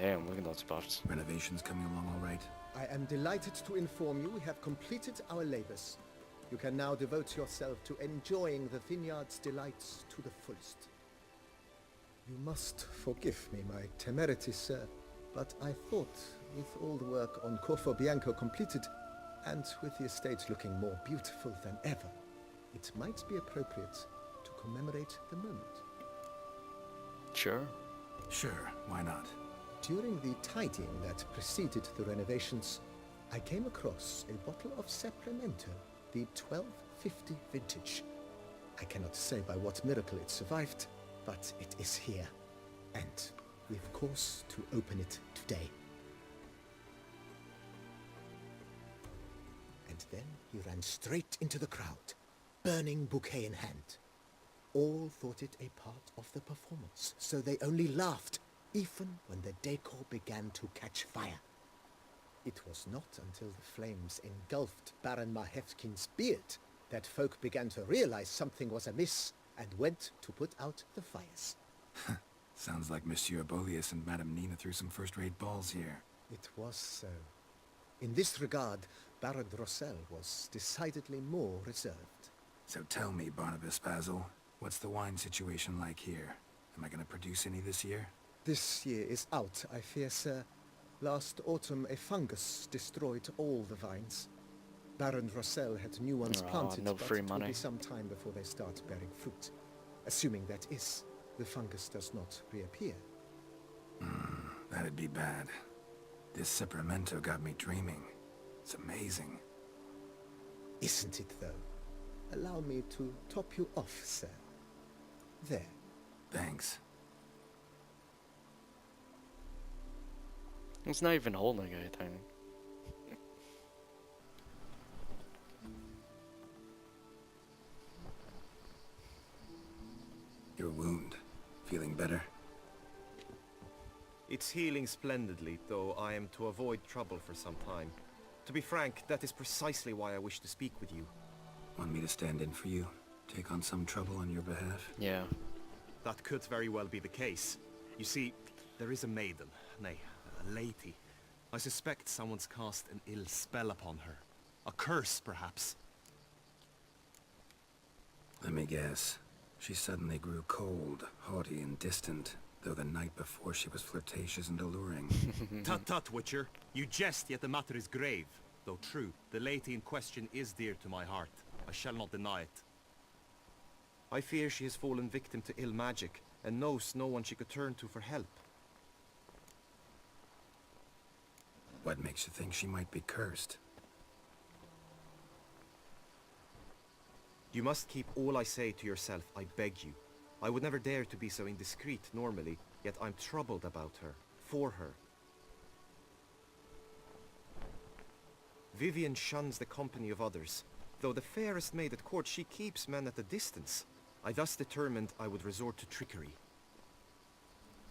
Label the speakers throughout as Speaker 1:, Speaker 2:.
Speaker 1: Damn, look at those spots.
Speaker 2: Renovations coming along all right?
Speaker 3: I am delighted to inform you we have completed our labors. You can now devote yourself to enjoying the vineyard's delights to the fullest. You must forgive me my temerity, sir, but I thought, with all the work on Corfo Bianco completed, and with the estate looking more beautiful than ever, it might be appropriate to commemorate the moment.
Speaker 1: Sure.
Speaker 2: Sure, why not?
Speaker 3: During the tidying that preceded the renovations, I came across a bottle of Sapramento, the 1250 vintage. I cannot say by what miracle it survived, but it is here. And we've course to open it today. And then he ran straight into the crowd, burning bouquet in hand. All thought it a part of the performance, so they only laughed, even when the decor began to catch fire. It was not until the flames engulfed Baron Mahevkin's beard that folk began to realize something was amiss and went to put out the fires.
Speaker 2: Sounds like Monsieur Bolius and Madame Nina threw some first-rate balls here.
Speaker 3: It was so. In this regard, Baron Rossel was decidedly more reserved.
Speaker 2: So tell me, Barnabas Basil, what's the wine situation like here? Am I gonna produce any this year?
Speaker 3: This year is out, I fear, sir. Last autumn, a fungus destroyed all the vines. Baron Rossel had new ones planted,
Speaker 1: no
Speaker 3: but
Speaker 1: free
Speaker 3: it will
Speaker 1: money.
Speaker 3: be some time before they start bearing fruit. Assuming that is, the fungus does not reappear.
Speaker 2: That'd be bad. This Sapramento got me dreaming. It's amazing.
Speaker 3: Isn't it, though? Allow me to top you off, sir. There.
Speaker 2: Thanks.
Speaker 1: It's not even holding anything.
Speaker 2: Your wound. Feeling better?
Speaker 4: It's healing splendidly, though I am to avoid trouble for some time. To be frank, that is precisely why I wish to speak with you.
Speaker 2: Want me to stand in for you? Take on some trouble on your behalf?
Speaker 1: Yeah.
Speaker 4: That could very well be the case. You see, there is a maiden, nay, a lady. I suspect someone's cast an ill spell upon her. A curse, perhaps.
Speaker 2: Let me guess. She suddenly grew cold, haughty, and distant, though the night before she was flirtatious and alluring.
Speaker 4: Tut tut, Witcher. You jest, yet the matter is grave. Though true, the lady in question is dear to my heart. I shall not deny it. I fear she has fallen victim to ill magic, and knows no one she could turn to for help.
Speaker 2: What makes you think she might be cursed?
Speaker 4: You must keep all I say to yourself, I beg you. I would never dare to be so indiscreet normally, yet I'm troubled about her, for her. Vivian shuns the company of others. Though the fairest maid at court, she keeps men at a distance. I thus determined I would resort to trickery.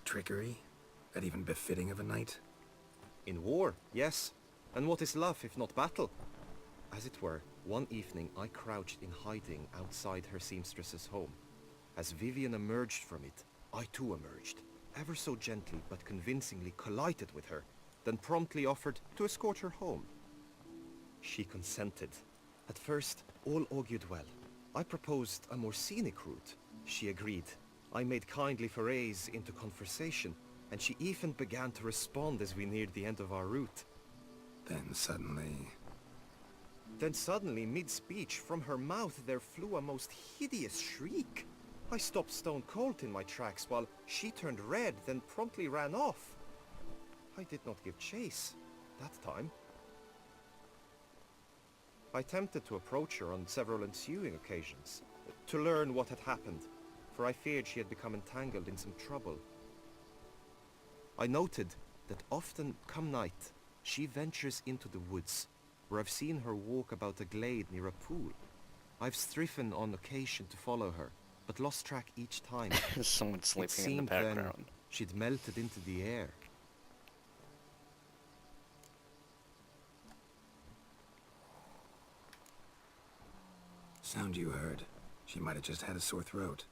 Speaker 2: Trickery? That even befitting of a knight?
Speaker 4: In war, yes. And what is love if not battle? As it were, one evening I crouched in hiding outside her seamstress's home. As Vivian emerged from it, I too emerged, ever so gently but convincingly collided with her, then promptly offered to escort her home. She consented. At first, all augured well. I proposed a more scenic route. She agreed. I made kindly forays into conversation, and she even began to respond as we neared the end of our route.
Speaker 2: Then suddenly,
Speaker 4: mid-speech, from her mouth there flew a most hideous shriek. I stopped stone cold in my tracks while she turned red, then promptly ran off. I did not give chase, that time. I attempted to approach her on several ensuing occasions, to learn what had happened, for I feared she had become entangled in some trouble. I noted that often, come night, she ventures into the woods, where I've seen her walk about a glade near a pool. I've striven on occasion to follow her, but lost track each time.
Speaker 1: Someone
Speaker 4: It
Speaker 1: sleeping in the
Speaker 4: seemed then
Speaker 1: background.
Speaker 4: she'd melted into the air.
Speaker 2: sound you heard. She might have just had a sore throat.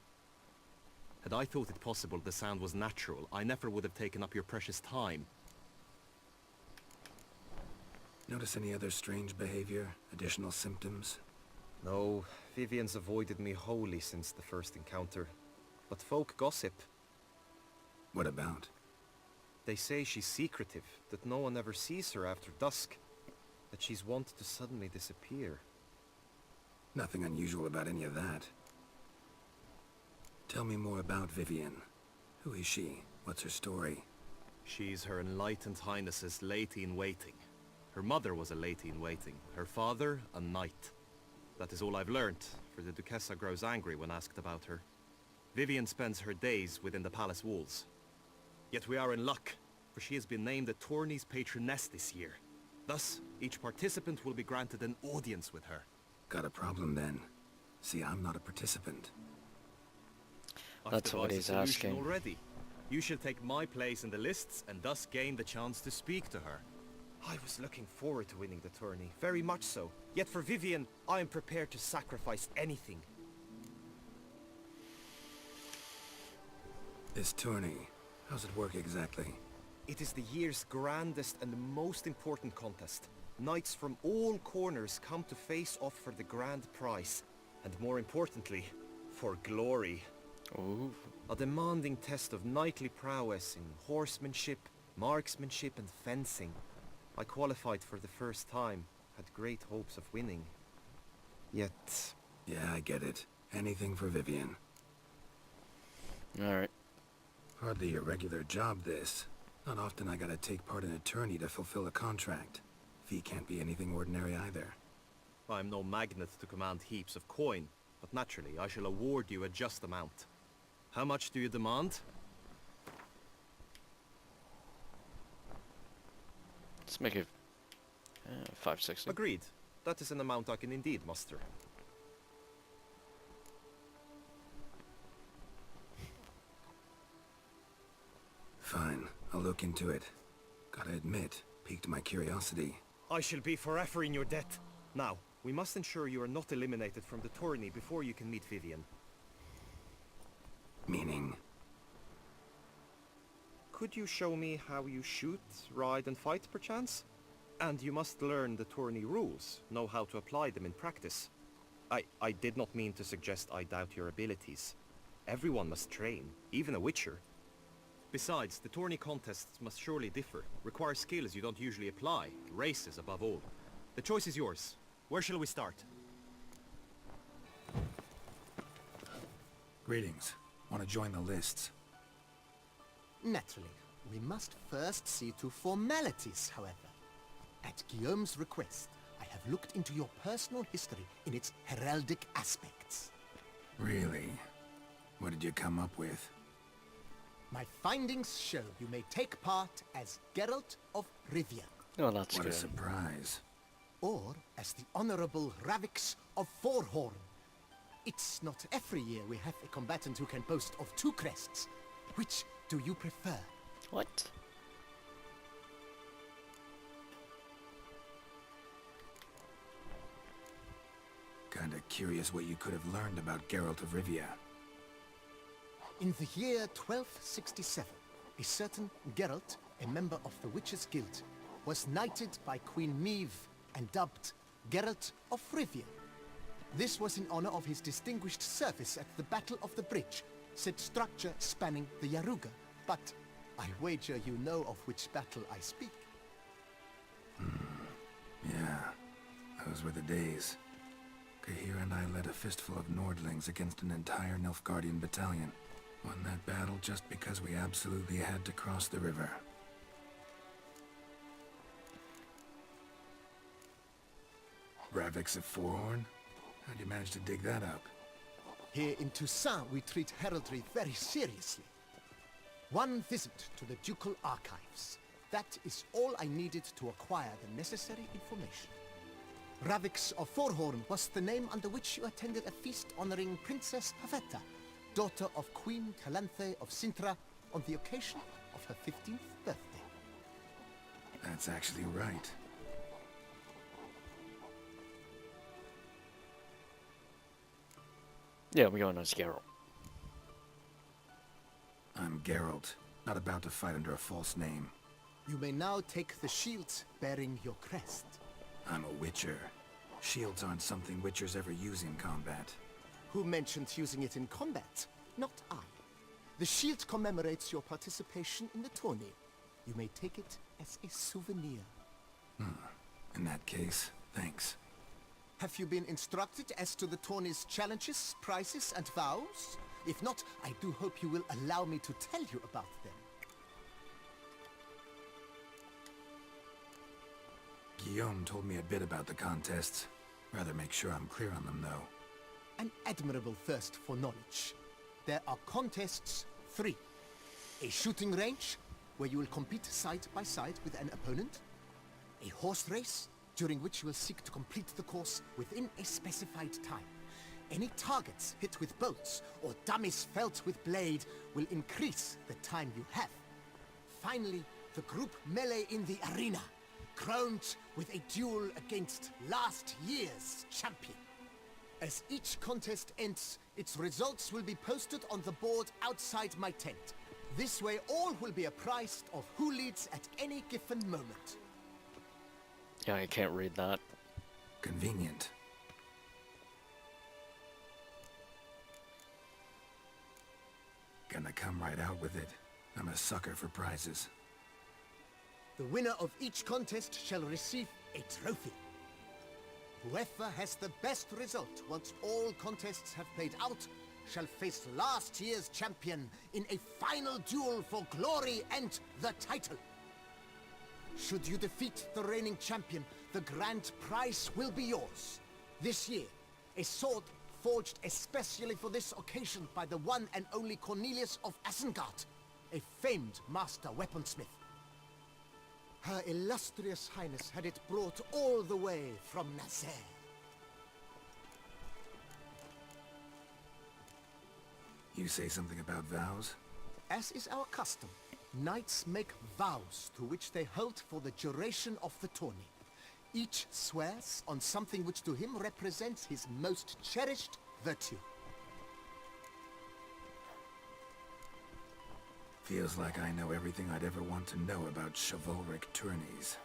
Speaker 4: Had I thought it possible the sound was natural, I never would have taken up your precious time.
Speaker 2: Notice any other strange behavior? Additional symptoms?
Speaker 4: No, Vivian's avoided me wholly since the first encounter. But folk gossip.
Speaker 2: What about?
Speaker 4: They say she's secretive, that no one ever sees her after dusk. That she's wont to suddenly disappear.
Speaker 2: Nothing unusual about any of that. Tell me more about Vivian. Who is she? What's her story?
Speaker 4: She's Her Enlightened Highness's lady-in-waiting. Her mother was a lady-in-waiting, her father a knight. That is all I've learnt, for the Duchessa grows angry when asked about her. Vivian spends her days within the palace walls. Yet we are in luck, for she has been named the tourney's patroness this year. Thus, each participant will be granted an audience with her.
Speaker 2: Got a problem then. See, I'm not a participant.
Speaker 4: I've
Speaker 1: That's what
Speaker 4: devised a
Speaker 1: he's
Speaker 4: solution
Speaker 1: asking.
Speaker 4: already. You shall take my place in the lists and thus gain the chance to speak to her. I was looking forward to winning the tourney, very much so. Yet for Vivian, I am prepared to sacrifice anything.
Speaker 2: This tourney, how's it work exactly?
Speaker 4: It is the year's grandest and most important contest. Knights from all corners come to face off for the grand prize. And more importantly, for glory.
Speaker 1: Ooh.
Speaker 4: A demanding test of knightly prowess in horsemanship, marksmanship and fencing. I qualified for the first time, had great hopes of winning. Yet...
Speaker 2: Yeah, I get it. Anything for Vivian.
Speaker 1: Alright.
Speaker 2: Hardly a regular job, this. Not often I gotta take part in a tourney to fulfill a contract. Fee can't be anything ordinary either.
Speaker 4: I am no magnet to command heaps of coin, but naturally I shall award you a just amount. How much do you demand?
Speaker 1: Let's make it 560.
Speaker 4: Agreed. That is an amount I can indeed muster.
Speaker 2: Fine, I'll look into it. Gotta admit, piqued my curiosity.
Speaker 4: I shall be forever in your debt. Now, we must ensure you are not eliminated from the tourney before you can meet Vivian.
Speaker 2: Meaning?
Speaker 4: Could you show me how you shoot, ride and fight, perchance? And you must learn the tourney rules, know how to apply them in practice. I did not mean to suggest I doubt your abilities. Everyone must train, even a witcher. Besides, the tourney contests must surely differ, require skills you don't usually apply, races above all. The choice is yours. Where shall we start?
Speaker 2: Greetings. Want to join the lists?
Speaker 3: Naturally, we must first see to formalities, however. At Guillaume's request, I have looked into your personal history in its heraldic aspects.
Speaker 2: Really? What did you come up with?
Speaker 3: My findings show you may take part as Geralt of Rivia,
Speaker 1: Oh, that's
Speaker 2: What
Speaker 1: good.
Speaker 2: a surprise.
Speaker 3: or as the Honorable Ravix of Forhorn. It's not every year we have a combatant who can boast of 2 crests. Which do you prefer?
Speaker 1: What?
Speaker 2: Kinda curious what you could have learned about Geralt of Rivia.
Speaker 3: In the year 1267, a certain Geralt, a member of the Witches' Guild, was knighted by Queen Meve and dubbed Geralt of Rivia. This was in honor of his distinguished service at the Battle of the Bridge, said structure spanning the Yaruga. But I wager you know of which battle I speak.
Speaker 2: Yeah, those were the days. Cahir and I led a fistful of Nordlings against an entire Nilfgaardian battalion. Won that battle just because we absolutely had to cross the river. Ravix of Forhorn? How'd you manage to dig that up?
Speaker 3: Here in Toussaint, we treat heraldry very seriously. One visit to the Ducal Archives. That is all I needed to acquire the necessary information. Ravix of Forhorn was the name under which you attended a feast honoring Princess Pavetta, daughter of Queen Calanthe of Sintra, on the occasion of her 15th birthday.
Speaker 2: That's actually right.
Speaker 1: Yeah, we're going as Geralt.
Speaker 2: Geralt, not about to fight under a false name.
Speaker 3: You may now take the shield bearing your crest.
Speaker 2: I'm a Witcher. Shields aren't something Witchers ever use in combat.
Speaker 3: Who mentioned using it in combat? Not I. The shield commemorates your participation in the tourney. You may take it as a souvenir.
Speaker 2: In that case, thanks.
Speaker 3: Have you been instructed as to the tourney's challenges, prizes, and vows? If not, I do hope you will allow me to tell you about them.
Speaker 2: Guillaume told me a bit about the contests. Rather make sure I'm clear on them, though.
Speaker 3: An admirable thirst for knowledge. There are contests 3. A shooting range, where you will compete side by side with an opponent. A horse race, during which you will seek to complete the course within a specified time. Any targets hit with bolts or dummies felt with blade will increase the time you have. Finally, the group melee in the arena, crowned with a duel against last year's champion. As each contest ends, its results will be posted on the board outside my tent. This way all will be apprised of who leads at any given moment.
Speaker 1: Yeah, I can't read that.
Speaker 2: Convenient. Gonna come right out with it. I'm a sucker for prizes.
Speaker 3: The winner of each contest shall receive a trophy. Whoever has the best result once all contests have played out shall face last year's champion in a final duel for glory and the title. Should you defeat the reigning champion, the grand prize will be yours. This year, a sword forged especially for this occasion by the one and only Cornelius of Isengard, a famed master weaponsmith. Her illustrious highness had it brought all the way from Nazaire.
Speaker 2: You say something about vows?
Speaker 3: As is our custom, knights make vows to which they hold for the duration of the tourney. Each swears on something which to him represents his most cherished virtue.
Speaker 2: Feels like I know everything I'd ever want to know about chivalric tourneys.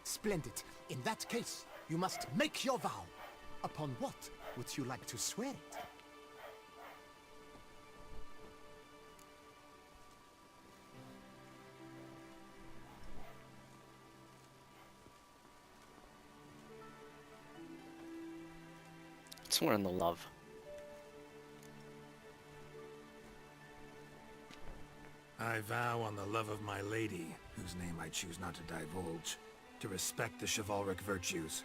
Speaker 3: Splendid. In that case, you must make your vow. Upon what would you like to swear it?
Speaker 1: Somewhere in the love.
Speaker 2: I vow on the love of my lady, whose name I choose not to divulge, to respect the chivalric virtues.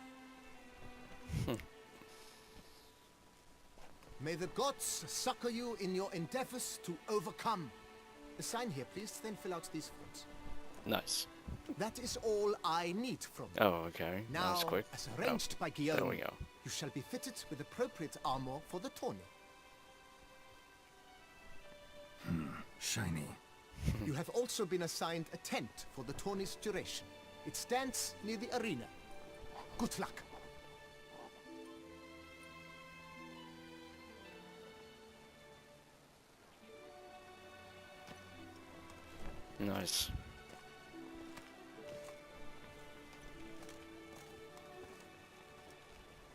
Speaker 3: May the gods succor you in your endeavors to overcome. Sign here, please, then fill out these forms.
Speaker 1: Nice.
Speaker 3: That is all I need from you.
Speaker 1: Oh, okay. That
Speaker 3: Now,
Speaker 1: was quick.
Speaker 3: as arranged by
Speaker 1: There
Speaker 3: Guillaume,
Speaker 1: we go.
Speaker 3: you shall be fitted with appropriate armor for the tourney.
Speaker 2: Shiny.
Speaker 3: You have also been assigned a tent for the tourney's duration. It stands near the arena. Good luck.
Speaker 1: Nice.